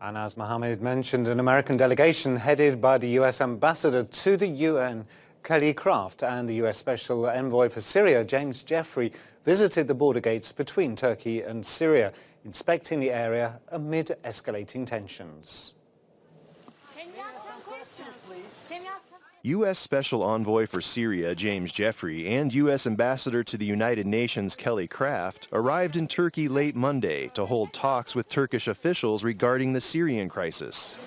And as Mohammed mentioned, an American delegation headed by the US ambassador to the UN, Kelly Craft, and the US Special Envoy for Syria, James Jeffrey, visited the border gates between Turkey and Syria, inspecting the area amid escalating tensions. U.S. Special Envoy for Syria, James Jeffrey, and U.S. Ambassador to the United Nations, Kelly Craft, arrived in Turkey late Monday to hold talks with Turkish officials regarding the Syrian crisis.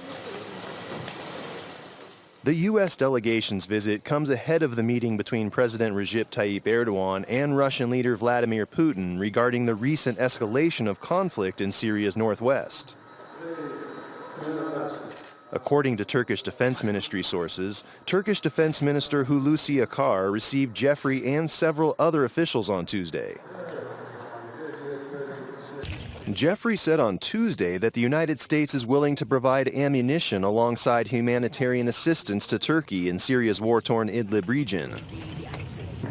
The U.S. delegation's visit comes ahead of the meeting between President Recep Tayyip Erdogan and Russian leader Vladimir Putin regarding the recent escalation of conflict in Syria's northwest. According to Turkish Defense Ministry sources, Turkish Defense Minister Hulusi Akar received Jeffrey and several other officials on Tuesday. Jeffrey said on Tuesday that the United States is willing to provide ammunition alongside humanitarian assistance to Turkey in Syria's war-torn Idlib region.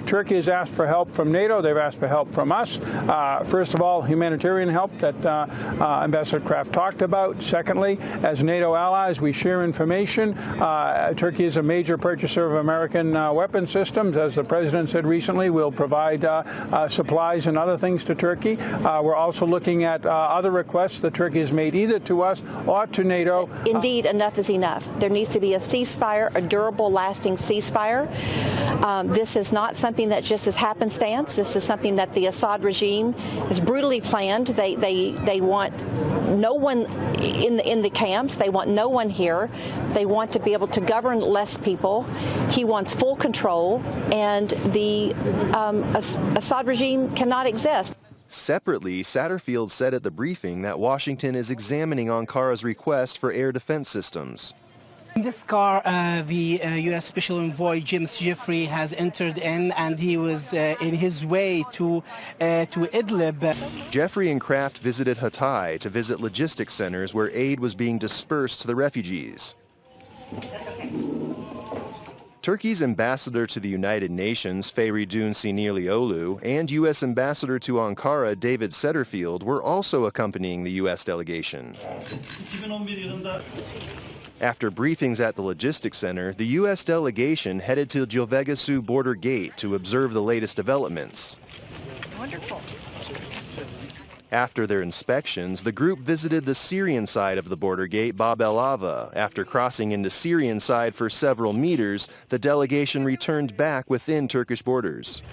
Turkey has asked for help from NATO. They've asked for help from us. First of all, humanitarian help that Ambassador Craft talked about. Secondly, as NATO allies, we share information. Turkey is a major purchaser of American weapon systems. As the President said recently, we'll provide supplies and other things to Turkey. We're also looking at other requests that Turkey has made either to us or to NATO. Indeed, enough is enough. There needs to be a ceasefire, a durable, lasting ceasefire. This is not something that just is happenstance. This is something that the Assad regime has brutally planned. They want no one in the camps. They want no one here. They want to be able to govern less people. He wants full control, and the Assad regime cannot exist. Separately, Satterfield said at the briefing that Washington is examining Ankara's request for air defense systems. In this car, the U.S. Special Envoy James Jeffrey has entered in, and he was in his way to Idlib. Jeffrey and Craft visited Hatay to visit logistics centers where aid was being dispersed to the refugees. Turkey's ambassador to the United Nations, Feridun Sinirlioglu, and U.S. ambassador to Ankara, David Satterfield, were also accompanying the U.S. delegation. After briefings at the logistics center, the U.S. delegation headed to Gölvegasu border gate to observe the latest developments. Wonderful. After their inspections, the group visited the Syrian side of the border gate, Bab el Ava. After crossing into Syrian side for several meters, the delegation returned back within Turkish borders.